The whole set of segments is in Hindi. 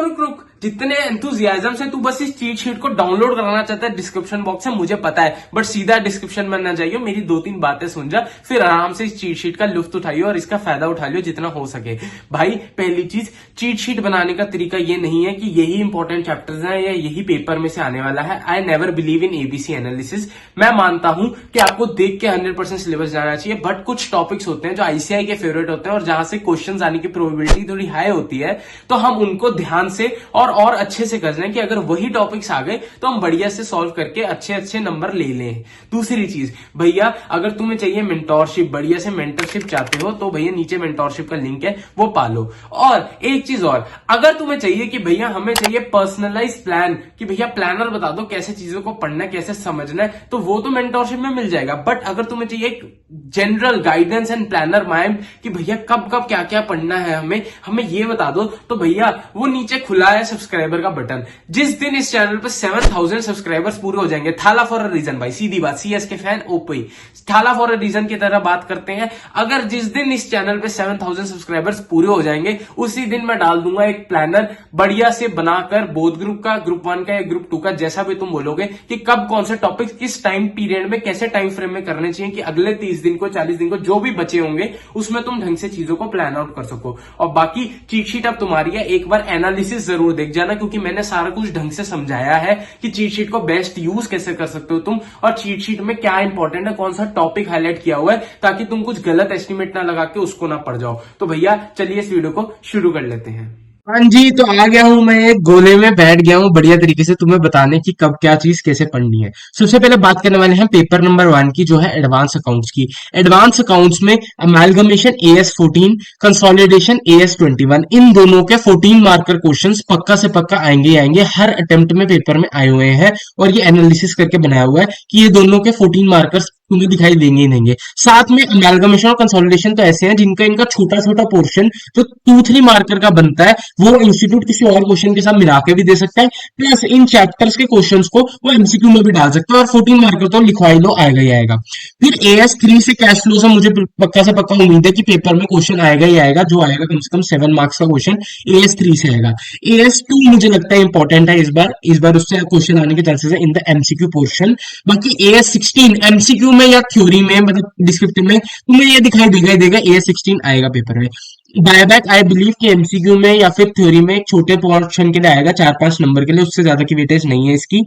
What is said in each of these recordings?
रुक रुक, जितने एंथुजियाज्म से तू बस इस चीट शीट को डाउनलोड कराना चाहता है डिस्क्रिप्शन बॉक्स में मुझे पता है, बट सीधा डिस्क्रिप्शन में ना जाइयो, मेरी 2-3 बातें सुन जा, फिर आराम से इस चीट शीट का लुत्फ उठाइयो और इसका फायदा उठा लियो जितना हो सके। भाई पहली चीज, चीट शीट बनाने का तरीका ये नहीं है कि यही इंपॉर्टेंट चैप्टर्स हैं या यही पेपर में से आने वाला है। I never believe in ABC analysis. मैं मानता हूं कि आपको देख के 100% सिलेबस जाना चाहिए, बट कुछ टॉपिक्स होते हैं जो आईसीआई के फेवरेट होते हैं और जहां से क्वेश्चंस आने की प्रोबेबिलिटी थोड़ी हाई होती है, तो हम उनको ध्यान से और अच्छे से कर लें कि अगर वही टॉपिक्स आ गए तो हम बढ़िया से सॉल्व करके अच्छे अच्छे नंबर ले लें। दूसरी चीज भैया, अगर तुम्हें चाहिए मेंटोरशिप, बढ़िया से मेंटरशिप चाहते हो तो भैया नीचे मेंटोरशिप का लिंक है, वो पालो। और एक चीज और, अगर तुम्हें चाहिए कि भैया हमें चाहिए पर्सनलाइज प्लान, कि भैया प्लानर बता दो कैसे चीजों को पढ़ना है, कैसे समझना है, तो वो तो मेंटोरशिप में मिल जाएगा। बट अगर तुम्हें चाहिए एक general guidance and planner mind कि भैया कब कब क्या क्या पढ़ना है हमें ये बता दो, तो भैया वो नीचे खुला है सब्सक्राइबर का बटन। जिस दिन इस चैनल पर 7000 सब्सक्राइबर्स पूरे हो जाएंगे, थाला फॉर अ रीजन भाई, सीधी बात, सीएस के फैन ओपी, थाला फॉर अ रीजन की तरह बात करते हैं। अगर जिस दिन इस चैनल पे 7000 सब्सक्राइबर्स पूरे हो जाएंगे, उसी दिन मैं डाल दूंगा एक प्लानर बढ़िया से बनाकर, बोथ ग्रुप का, ग्रुप 1 का या ग्रुप 2 का, जैसा भी तुम बोलोगे, कि कब कौन से टॉपिक किस टाइम पीरियड में कैसे टाइम फ्रेम में करने चाहिए, कि अगले 30 दिन को, 40 दिन को जो भी बचे होंगे उसमें तुम ढंग से चीजों को प्लान आउट कर सको। और बाकी चीट शीट अब तुम्हारी है, एक बार एनालिसिस जरूर देख जाना, क्योंकि मैंने सारा कुछ ढंग से समझाया है कि चीट शीट को बेस्ट यूज कैसे कर सकते हो तुम, और चीट शीट में क्या इंपॉर्टेंट है, कौन सा टॉपिक हाईलाइट किया हुआ है, ताकि तुम कुछ गलत एस्टिमेट ना लगा के उसको ना पढ़ जाओ। तो भैया चलिए इस वीडियो को शुरू कर लेते हैं। हाँ जी, तो आ गया हूं मैं, एक गोले में बैठ गया हूं बढ़िया तरीके से तुम्हें बताने की कब क्या चीज कैसे पढ़नी है। सबसे पहले बात करने वाले हैं पेपर नंबर 1 की, जो है एडवांस अकाउंट्स की। एडवांस अकाउंट्स में अमेलगमेशन AS 14, कंसोलिडेशन AS 21, इन दोनों के 14 मार्कर क्वेश्चंस पक्का से पक्का आएंगे ही आएंगे, हर अटेम्प्ट में पेपर में आए हुए हैं, और ये एनालिसिस करके बनाया हुआ है कि ये दोनों के 14 मार्कर्स तुम्हें दिखाई देंगे ही देंगे। साथ में अमेलगमेशन और कंसोलिडेशन तो ऐसे हैं जिनका इनका छोटा छोटा पोर्शन जो 2-3 मार्कर का बनता है, वो इंस्टीट्यूट किसी और क्वेश्चन के साथ मिला के भी दे सकता है, प्लस इन चैप्टर्स के क्वेश्चंस को वो एमसीक्यू में भी डाल सकता है, और 14 मार्कर तो लिखवाई लो आएगा ही आएगा। फिर AS 3 से कैश फ्लो से मुझे पक्का से पक्का उम्मीद है कि पेपर में क्वेश्चन आएगा ही आएगा, जो आएगा कम से कम 7 मार्क्स का क्वेश्चन AS 3 से आएगा। AS 2 मुझे लगता है इंपॉर्टेंट है इस बार उससे क्वेश्चन आने के चांसेस है इन द एमसीक्यू पोर्शन। बाकी AS 16 एमसीक्यू में या थ्योरी में, मतलब डिस्क्रिप्टिव में तुम्हें ये दिखाई देगा ही देगा, AS 16 आएगा पेपर में। बायबैक आई बिलीव कि एमसीक्यू में या फिर थ्योरी में एक छोटे पोर्शन के लिए आएगा, 4-5 नंबर के लिए, उससे ज्यादा की वेटेज नहीं है इसकी।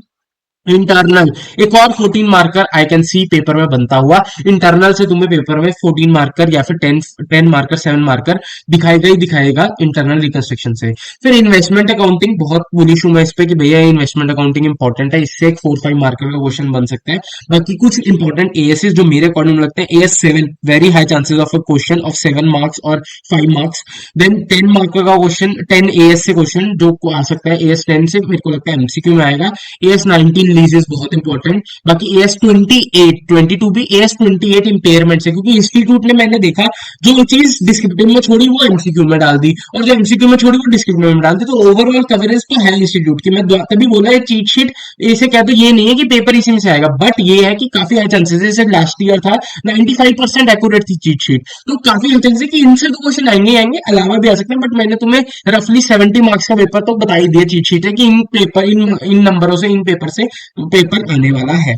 इंटरनल एक और 14 marker I can C paper में बनता हुआ। इंटरनल से तुम्हें पेपर में 14 मार्कर या फिर 10 मार्कर, 7 मार्कर दिखाएगा ही दिखाएगा इंटरनल रिकंस्ट्रक्शन से। फिर इन्वेस्टमेंट अकाउंटिंग, बहुत बुलिश हूं मैं इस पे कि भैया इन्वेस्टमेंट अकाउंटिंग इंपॉर्टेंट है, इससे एक 4-5 मार्कर का क्वेश्चन बन सकता है। बाकी कुछ इंपॉर्टेंट एएसएस जो मेरे अकॉर्डिंग लगते हैं, AS 7 very high chances of a question of 7 marks और 5 मार्क्स। देन 10 मार्कर का क्वेश्चन, 10 AS से क्वेश्चन जो आ सकता है, AS 10 से मेरे को लगता है एमसीक्यू में आएगा। AS 19 लीजेस बहुत इंपॉर्टेंट। बाकी AS 28, 22 भी, AS 28 इंपेयरमेंट से, क्योंकि इंस्टीट्यूट ने मैंने देखा जो चीज डिस्क्रिप्टिव में छोड़ी वो एमसीक्यू में डाल दी, और जो एमसीक्यू में छोड़ी वो डिस्क्रिप्टिव में डाल दी, तो ओवरऑल कवरेज तो है इंस्टीट्यूट की। मैं तभी बोला ये चीट शीट ऐसे कहते, ये नहीं है कि पेपर इसी में से आएगा, बट ये है कि काफी हाई चांसेस है, जैसे लास्ट ईयर था 95% एक्यूरेट थी चीट शीट, तो काफी हाई चांसेस है कि इनसे तो क्वेश्चन आएंगे ही आएंगे, अलावा भी आ सकते हैं। बट मैंने तुम्हें रफली 70 मार्क्स का पेपर तो बता ही दिया चीट शीट है कि इन पेपर, इन नंबरों से, इन पेपर से पेपर आने वाला है।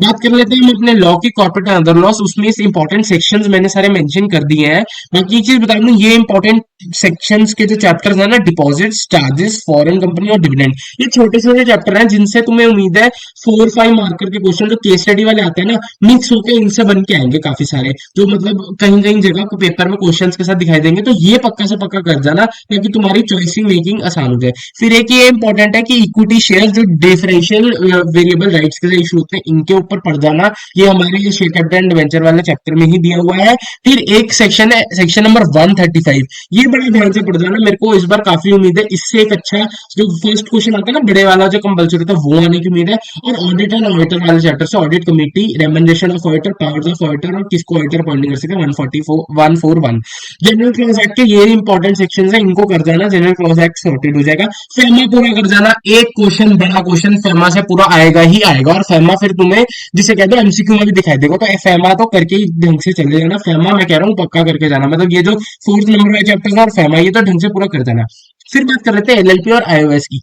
बात कर लेते हैं हम अपने लॉ की, कॉर्पोरेट एंड अदर लॉस। उसमें इस इंपॉर्टेंट सेक्शंस मैंने सारे मेंशन कर दिए हैं। बाकी एक चीज बता दूं, ये इंपॉर्टेंट सेक्शंस के जो चैप्टर्स हैं ना, डिपॉजिट्स, चार्जेस, फॉरेन कंपनी और डिविडेंड, ये छोटे छोटे चैप्टर हैं जिनसे तुम्हें उम्मीद है 4-5 मार्कर के क्वेश्चन जो केस स्टडी वाले आते हैं ना, मिक्स होकर इनसे बन के आएंगे काफी सारे, जो मतलब कहीं कहीं जगह को पेपर में क्वेश्चन के साथ दिखाई देंगे। तो ये पक्का से पक्का कर जाना, ताकि तुम्हारी चॉइसिंग मेकिंग आसान हो जाए। फिर एक ये इंपॉर्टेंट है कि इक्विटी शेयर जो डिफरेंशियल वेरिएबल राइट्स के इशू होते हैं, इनके ऊपर पढ़ जाना। ये हमारे शेयर कैपिटल एंड वेंचर वाले चैप्टर में ही दिया हुआ है। फिर एक सेक्शन है, सेक्शन नंबर 135, ये बड़ा ध्यान से पढ़ जाना। मेरे को इस बार काफी उम्मीद है, इससे एक अच्छा जो फर्स्ट क्वेश्चन आता है ना बड़े वाला जो कंपलसरी था, वो आने की उम्मीद है। और ऑडिट एंड ऑडिटर वाले चैप्टर से, audit committee, recommendation of auditor, powers of auditor और किसको ऑडिटर अपॉइंट कर सके, 141। जनरल क्लॉज एक्ट के ये इंपॉर्टेंट सेक्शन है, इनको कर जाना, जनरल क्लॉज एक्ट सॉर्टेड हो जाएगा। फेमा पूरा कर जाना, एक क्वेश्चन बड़ा क्वेश्चन फेमा से पूरा आएगा ही आएगा, और फेमा फिर तुम्हें जिसे कहते हैं एमसीक्यू में भी दिखाई देगा, तो फेमा तो करके ही ढंग से चले जाना। फेमा मैं कह रहा हूँ पक्का करके जाना, मतलब ये जो 4th नंबर वाले चैप्टर और फेमा, ये तो ढंग से पूरा कर जाना। फिर बात कर लेते हैं एलएलपी और आईओएस की,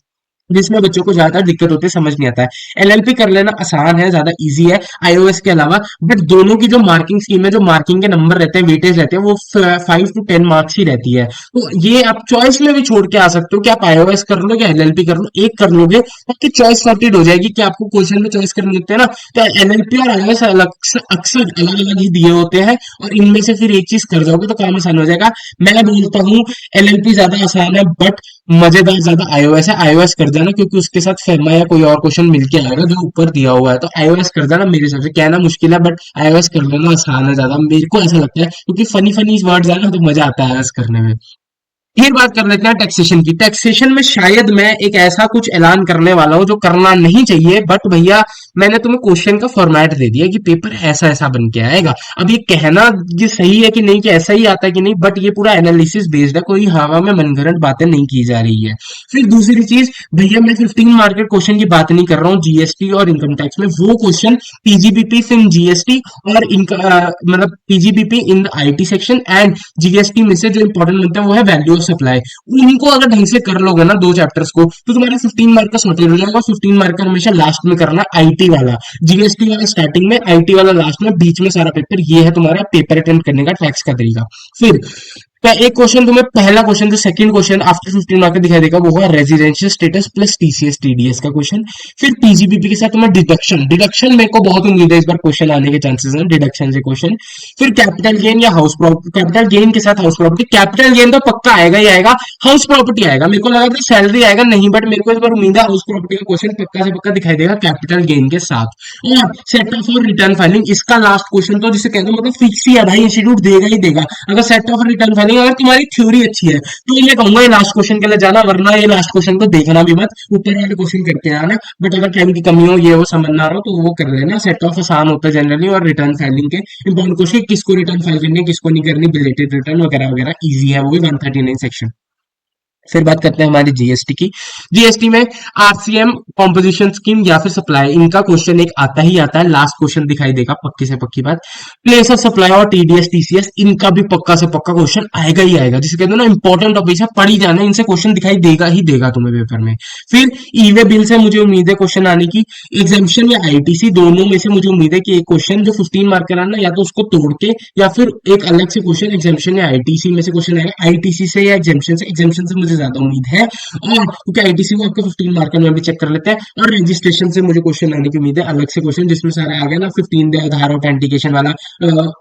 जिसमें बच्चों को ज्यादा दिक्कत होती है, समझ नहीं आता है। एलएलपी कर लेना आसान है, ज्यादा इजी है आईओएस के अलावा, बट दोनों की जो मार्किंग स्कीम है, जो मार्किंग के नंबर रहते हैं, वेटेज रहते हैं, वो 5 to 10 मार्क्स ही रहती है। तो ये आप चॉइस में भी छोड़ के आ सकते हो कि आप आईओएस कर लो या एलएलपी कर लो, एक कर लोगे तो आपकी चॉइस सॉर्टेड हो जाएगी, कि आपको क्वेश्चन में चॉइस करने होते हैं ना, तो एलएलपी और आईओएस अलग अक्सर अलग अलग ही दिए होते हैं, और इनमें से फिर एक चीज कर जाओगे तो काम आसान हो जाएगा। मैं बोलता हूँ एलएलपी ज्यादा आसान है, बट मजेदार ज्यादा आईओएस है। आईओएस कर देना, क्योंकि उसके साथ फेमा या कोई और क्वेश्चन मिलके आएगा जो ऊपर दिया हुआ है, तो आईओएस कर देना। मेरे हिसाब से कहना मुश्किल है, बट आईओएस कर लेना आसान है ज्यादा, मेरे को ऐसा लगता है, क्योंकि फनी फनी वर्ड्स है ना, तो मजा आता है आईओएस करने में। फिर बात कर लेते हैं टैक्सेशन की। टैक्सेशन में शायद मैं एक ऐसा कुछ ऐलान करने वाला हूं जो करना नहीं चाहिए, बट भैया मैंने तुम्हें क्वेश्चन का फॉर्मेट दे दिया कि पेपर ऐसा ऐसा बन के आएगा। अब ये कहना ये सही है कि नहीं, कि ऐसा ही आता है कि नहीं, बट ये पूरा एनालिसिस बेस्ड है, कोई हवा में मनगढ़ंत बातें नहीं की जा रही है। फिर दूसरी चीज, भैया मैं 15 मार्केट क्वेश्चन की बात नहीं कर रहा हूँ जीएसटी और इनकम टैक्स में, वो क्वेश्चन पीजीबीपी इन जीएसटी और मतलब PGBP in IT section and GST में से जो इंपॉर्टेंट बनता है वो है वैल्यू ऑफ सप्लाई। उनको अगर ढंग से कर लोगे ना, दो चैप्टर्स को, तो तुम्हारा 15 मार्क का सॉर्टेड हो जाएगा। 15 मार्क का हमेशा लास्ट में करना, आईटी वाला, जीएसटी वाला स्टार्टिंग में, आईटी वाला लास्ट में, बीच में सारा पेपर। ये है तुम्हारा पेपर अटेम्प्ट करने का टैक्स का तरीका। फिर एक क्वेश्चन तुम्हें, पहला क्वेश्चन जो सेकंड क्वेश्चन आफ्टर 15 मार्क दिखाई देगा, वो होगा residential status plus TCS TDS का क्वेश्चन। फिर पीजीबीपी के साथ तुम्हें डिडक्शन, डिडक्शन मेरे को बहुत उम्मीद है इस बार क्वेश्चन आने के चांसेस हैं डिडक्शन से क्वेश्चन। फिर कैपिटल गेन या हाउस प्रॉपर्टी, कैपिटल गेन के साथ हाउस प्रॉपर्टी, कैपिटल गेन तो पक्का आएगा ही आएगा, हाउस प्रॉपर्टी आएगा। मेरे को लगा था सैलरी आएगा, नहीं, बट मेरे को इस बार उम्मीद है हाउस प्रॉपर्टी का क्वेश्चन पक्का से पक्का दिखाई देगा कैपिटल गेन के साथ। और सेट ऑफ और रिटर्न फाइलिंग, इसका लास्ट क्वेश्चन तो जिसे कहते हैं मतलब फिक्स ही है भाई, इंस्टीट्यूट देगा ही देगा। अगर सेट ऑफ रिटर्न फाइलिंग, अगर तुम्हारी थ्योरी अच्छी है तो ये कहूंगा ये लास्ट क्वेश्चन के लिए जाना, वरना ये लास्ट क्वेश्चन को देखना भी मत, ऊपर वाले क्वेश्चन करके आना। बट अगर टाइम की कमी हो, ये वो समझ ना रहो, तो वो कर लेना। सेट ऑफ आसान होता है जनरली, और रिटर्न फाइलिंग के इंपॉर्टेंट क्वेश्चन, किसको रिटर्न फाइल करनी है, किसको नहीं करनी, बिलेटेड रिटर्न वगैरह वगैरह, इजी है वो भी 139 सेक्शन। फिर बात करते हैं हमारी जीएसटी की। जीएसटी में आरसीएम, कॉम्पोजिशन स्कीम या फिर सप्लाई, इनका क्वेश्चन एक आता ही आता है, लास्ट क्वेश्चन दिखाई देगा, पक्की से पक्की बात। प्लेस ऑफ सप्लाई और टीडीएस टीसीएस, इनका भी पक्का से पक्का क्वेश्चन आएगा ही आएगा, जिसे कहते हैं ना इंपॉर्टेंट टॉपिक है, पढ़ ही जाना, इनसे क्वेश्चन दिखाई देगा ही देगा तुम्हें पेपर में। फिर ईवे बिल से मुझे उम्मीद है क्वेश्चन आने की। एग्जामिशन या आईटीसी, दोनों में से मुझे उम्मीद है कि एक क्वेश्चन जो 15 मार्क का ना, या तो उसको तोड़ के या फिर एक अलग से क्वेश्चन एग्जामिशन या आईटीसी में से क्वेश्चन आएगा। आईटीसी से या एग्जामिशन से, एग्जामिशन से मुझे ज्यादा उम्मीद है, और क्योंकि आईटीसी को आपका 15 मार्क में भी चेक कर लेते हैं। और रजिस्ट्रेशन से मुझे क्वेश्चन आने की उम्मीद है, अलग से क्वेश्चन, जिसमें सारा आ गया ना, 15 डे आधार ऑथेंटिकेशन वाला,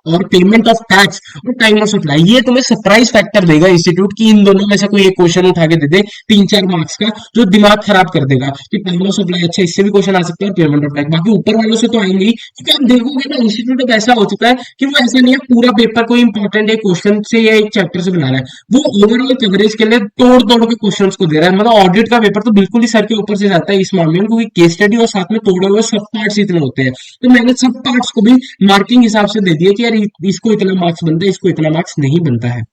और पेमेंट ऑफ टैक्स और टाइम ऑफ सप्लाई। ये तुम्हें सरप्राइज फैक्टर देगा इंस्टीट्यूट की, इन दोनों में से कोई एक क्वेश्चन उठा के दे दे 3-4 मार्क्स का, जो दिमाग खराब कर देगा कि टाइम ऑफ सप्लाई, अच्छा इससे भी क्वेश्चन आ सकता है, पेमेंट ऑफ टैक्स। बाकी ऊपर वालों से तो आएंगे ही, क्योंकि आप देखोगे ना इंस्टीट्यूट अब ऐसा हो चुका है कि वो ऐसा नहीं है पूरा पेपर कोई इंपॉर्टेंट एक क्वेश्चन से या एक चैप्टर से बना रहा है, वो ओवरऑल कवरेज के लिए तोड़ तोड़ के क्वेश्चन को दे रहा है। मतलब ऑडिट का पेपर तो बिल्कुल ही सर के ऊपर से जाता है इस मामले में, क्योंकि केस स्टडी और साथ में तोड़े हुए सब पार्ट्स इतने होते हैं। तो मैंने सब पार्ट्स को भी मार्किंग हिसाब से दे दिया कि यार इसको इतना मार्क्स बनता है, इसको इतना मार्क्स नहीं बनता है।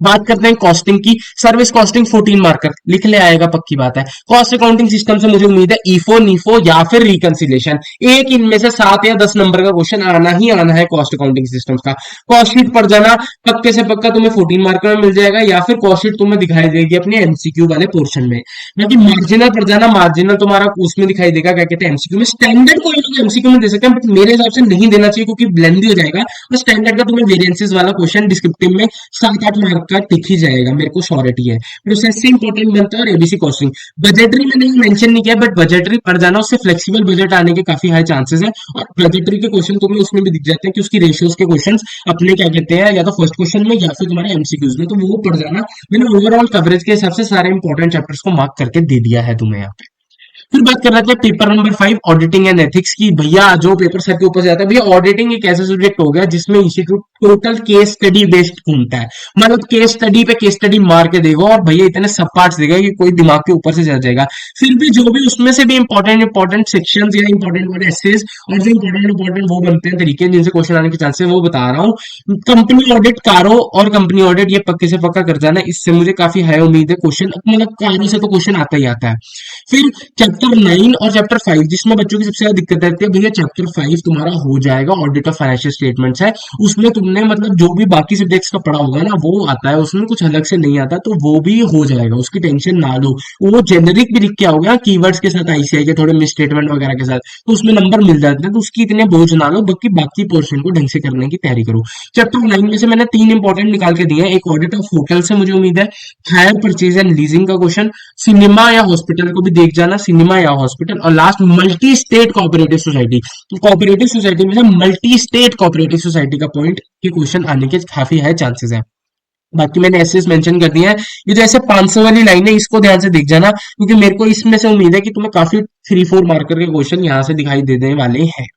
बात करते हैं कॉस्टिंग की। सर्विस कॉस्टिंग 14 मार्कर लिख ले आएगा, पक्की बात है। कॉस्ट अकाउंटिंग सिस्टम से मुझे उम्मीद है ईफो, नीफो या फिर रिकंसिलेशन, एक इनमें से 7 या 10 नंबर का क्वेश्चन आना ही आना है कॉस्ट अकाउंटिंग सिस्टम का। कॉस्ट शीट पढ़ जाना, पक्के से पक्का तुम्हें 14 मार्कर में मिल जाएगा, या फिर कॉस्ट शीट तुम्हें दिखाई देगी अपने एमसीक्यू वाले पोर्शन में। बाकी मार्जिनल पढ़ जाना, मार्जिनल तुम्हारा उसमें दिखाई देगा, क्या कहते हैं एमसीक्यू में। स्टैंडर्ड कोई लोग एमसीक्यू में दे सकते हैं, बट मेरे हिसाब से नहीं देना चाहिए, क्योंकि ब्लेंडी हो जाएगा। और स्टैंडर्ड का तुम्हें वेरिएंसेस वाला क्वेश्चन डिस्क्रिप्टिव में 7-8 मार्क का दिख ही जाएगा, मेरे को श्योरिटी है। प्रोसेस से इंपॉर्टेंट बनता है, और एबीसी कॉस्टिंग। बजटरी में नहीं मेंशन नहीं किया, बट बजटरी पढ़ जाना, उससे फ्लेक्सिबल बजट आने के काफी हाई चांसेस है। और बजटरी के क्वेश्चन तुम्हें उसमें भी दिख जाते हैं कि उसकी रेशियोज के क्वेश्चंस अपने क्या कहते हैं, या तो फर्स्ट क्वेश्चन में या फिर तुम्हारे एमसीक्यूज में, तो वो पढ़ जाना। मैंने ओवरऑल कवरेज के हिसाब से सारे इंपॉर्टेंट चैप्टर्स को मार्क करके दे दिया है तुम्हें यहाँ पे। फिर बात कर लेते हैं paper number 5 auditing and ethics की। भैया जो पेपर सर के ऊपर से आता है, भैया ऑडिटिंग एक ऐसा सब्जेक्ट हो गया जिसमें institute total case study based घूमता है। मतलब केस स्टडी पे केस स्टडी मार के देगा, और भैया इतने सब पार्ट्स देगा कि कोई दिमाग के ऊपर से चल जाएगा। फिर भी जो भी उसमें से भी इंपॉर्टेंट सेक्शंस या इंपॉर्टेंट एसेज और जो इंपॉर्टेंट वो बनते हैं तरीके जिनसे क्वेश्चन आने के चांसेस, वो बता रहा हूँ। कंपनी ऑडिट, कारो और कंपनी ऑडिट, ये पक्के से पक्का कर जाना, इससे मुझे काफी हाई उम्मीद है क्वेश्चन, मतलब कारो से तो क्वेश्चन आता ही आता है। फिर चैप्टर 9 और चैप्टर 5 जिसमें बच्चों की सबसे ज्यादा दिक्कत रहती है, भैया चैप्टर 5 तुम्हारा हो जाएगा, ऑडिट ऑफ फाइनेंशियल स्टेटमेंट्स है। उसमें तुमने मतलब जो भी बाकी सब्जेक्ट्स का पढ़ा होगा ना वो आता है, उसमें कुछ अलग से नहीं आता, तो वो भी हो जाएगा, उसकी टेंशन ना लो। वो जेनरिक भी लिख के आओगे ना कीवर्ड्स के साथ, आईसीआई के थोड़े मिस स्टेटमेंट वगैरह के साथ, तो उसमें नंबर मिल जाते हैं, तो उसकी इतने बोझ ना लो, बाकी बाकी पोर्शन को ढंग से करने की तैयारी करो। चैप्टर 9 में से मैंने 3 इंपॉर्टेंट निकाल के दिए हैं। एक ऑडिट ऑफ होटल से मुझे उम्मीद है, हायर परचेज एंड लीजिंग का क्वेश्चन, सिनेमा या हॉस्पिटल को भी देख जाना, सिनेमा या हॉस्पिटल, और last multi state cooperative society. तो कोऑपरेटिव सोसाइटी में से मल्टी स्टेट कोऑपरेटिव सोसाइटी का पॉइंट के क्वेश्चन आने के काफी हाई चांसेस है। बाकी मैंने ऐसे मेंशन कर दिया है। ये जो ऐसे 500 वाली लाइन है इसको ध्यान से देख जाना, क्योंकि मेरे को इसमें से उम्मीद है कि तुम्हें काफी 3-4 मार्कर के क्वेश्चन यहाँ से दिखाई देने वाले हैं।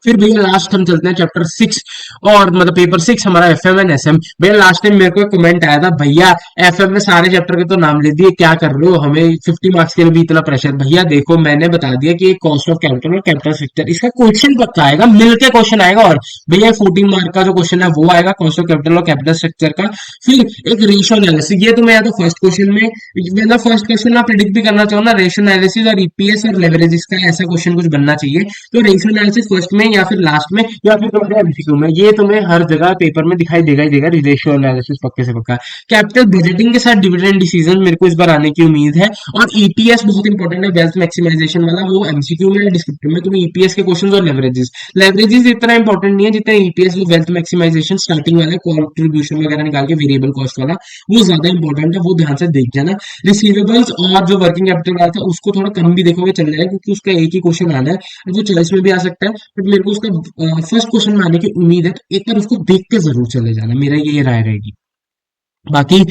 फिर भैया लास्ट हम चलते हैं चैप्टर 6, और मतलब पेपर 6 हमारा एफएम एंड एसएम। भैया लास्ट टाइम मेरे को एक कमेंट आया था, भैया एफएम में सारे चैप्टर के तो नाम ले दिए, क्या कर रहे हो, हमें 50 मार्क्स के लिए भी इतना प्रेशर। भैया देखो मैंने बता दिया कि कॉस्ट ऑफ कैपिटल और कैपिटल स्ट्रक्चर, इसका क्वेश्चन पक्का आएगा, मिलके क्वेश्चन आएगा। और भैया 14 मार्क का जो क्वेश्चन है वो आएगा कॉस्ट ऑफ कैपिटल और कैपिटल स्ट्रक्चर का। फिर एक रेशियो एनालिसिस, ये तुम्हें या तो फर्स्ट क्वेश्चन में, मतलब फर्स्ट क्वेश्चन आप प्रिडिक्ट भी करना चाहो ना, रेशियो एनालिसिस और ईपीएस और लेवरेज का ऐसा क्वेश्चन कुछ बनना चाहिए। तो रेशियो एनालिसिस फर्स्ट में या फिर लास्ट में या फिर तुम्हारे एमसीक्यू में, ये तुम्हें हर जगह पेपर में दिखाई देगा ही देगा। रेशियो एनालिसिस पक्के से पक्का। कैपिटल बजटिंग के साथ डिविडेंड डिसीजन मेरे को इस बार आने की उम्मीद है। और ईपीएस बहुत इंपॉर्टेंट है, वेल्थ मैक्सिमाइजेशन वाला, वो एमसीक्यू में डिस्क्रिप्टिव में तुम्हें ईपीएस के क्वेश्चन और लेवरेजेस इतना इंपॉर्टेंट नहीं है जितना ईपीएस, वो वेल्थ मैक्सिमाइजेशन स्टार्टिंग वाला कॉन्ट्रीब्यूशन वगैरह निकाल के वेरिएबल कॉस्ट वाला, वो ज्यादा इंपॉर्टेंट है, वो ध्यान से देख जाना। रिसीवेबल्स और जो वर्किंग कैपिटल वाला था उसको थोड़ा कम भी देखोगे चल जाएगा, क्योंकि उसका एक ही क्वेश्चन आना है, वो चॉइस में भी आ सकता है, बट मेरे को उसका फर्स्ट क्वेश्चन में आने की उम्मीद है, तो एक बार उसको देख के जरूर चले जाना, मेरा ये राय रहेगी। बाकी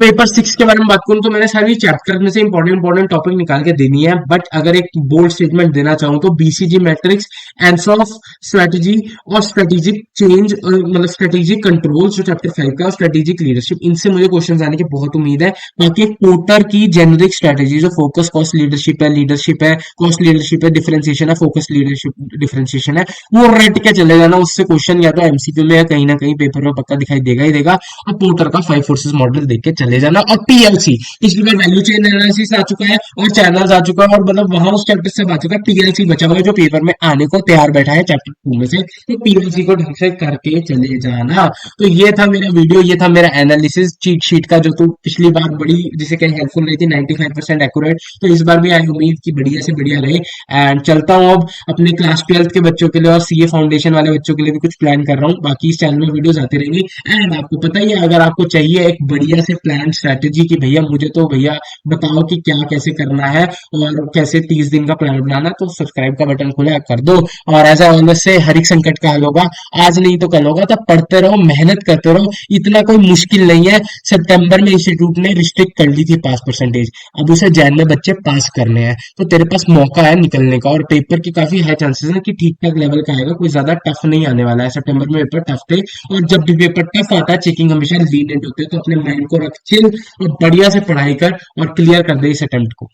पेपर 6 के बारे में बात करूं तो मैंने सारी चैप्टर में से इंपॉर्टेंट टॉपिक निकाल के देनी है, बट अगर एक बोल्ड स्टेटमेंट देना चाहूं तो बीसीजी मैट्रिक्स, एंसॉफ स्ट्रेटजी और स्ट्रेटेजिक चेंज, मतलब स्ट्रेटेजिक कंट्रोल जो चैप्टर 5 का, स्ट्रेटेजिक लीडरशिप, इनसे मुझे क्वेश्चंस आने की बहुत उम्मीद है। बाकी पोर्टर की जेनरिक स्ट्रेटेजी जो फोकस कॉस्ट लीडरशिप है कॉस्ट लीडरशिप है, डिफरेंशिएशन है, फोकस लीडरशिप डिफरेंशिएशन है, वो रट के चले जाना, उससे क्वेश्चन या तो एमसीक्यू में या कहीं ना कहीं पेपर में पक्का दिखाई देगा ही देगा। और पोर्टर का 5 फोर्सेस मॉडल देख के चले जाना। और पीएलसी, पिछली बार वैल्यू चेन एनालिसिस आ चुका है और चैनल्स आ चुका है, और मतलब वहां उस चैप्टर से आ चुका है। पीएलसी बचा हुआ है जो पेपर में आने को तैयार बैठा है चैप्टर 2 में से, तो पीएलसी को ढंग से करके चले जाना। तो ये था मेरा वीडियो, ये था मेरा एनालिसिस चीट शीट का, जो तू पिछली बार बड़ी जिसे कहीं हेल्पफुल रही थी, 95% एक्यूरेट, तो इस बार भी आई उम्मीद की बढ़िया से बढ़िया रहे। एंड चलता हूँ अब अपने क्लास 12th के बच्चों के लिए और सीए फाउंडेशन वाले बच्चों के लिए भी कुछ प्लान कर रहा हूँ। बाकी इस चैनल में वीडियोस आती रहेंगी। एंड आपको पता ही है, अगर आपको चाहिए एक बढ़िया से प्लान स्ट्रेटेजी की भैया मुझे तो भैया बताओ कि क्या कैसे करना है और कैसे 30 दिन का प्लान बनाना, तो सब्सक्राइब का बटन खुला कर दो। और एज ऑलवेज से हर एक संकट का हल होगा, आज नहीं तो कल होगा, तब पढ़ते रहो, मेहनत करते रहो, इतना कोई मुश्किल नहीं है। सितंबर में इंस्टीट्यूट ने रिस्ट्रिक्ट कर ली थी पास परसेंटेज, अब उसे जैन में बच्चे पास करने हैं, तो तेरे पास मौका है निकलने का। और पेपर की काफी हाई चांसेस है कि ठीक ठाक लेवल का आएगा, कोई ज्यादा टफ नहीं आने वाला है। सितंबर में पेपर टफ थे, और जब भी पेपर टफ आता है चेकिंग हमेशा लीनियंट होते हैं, तो अपने माइंड को रख चिल और बढ़िया से पढ़ाई कर और क्लियर कर दे इस अटेम्प्ट को।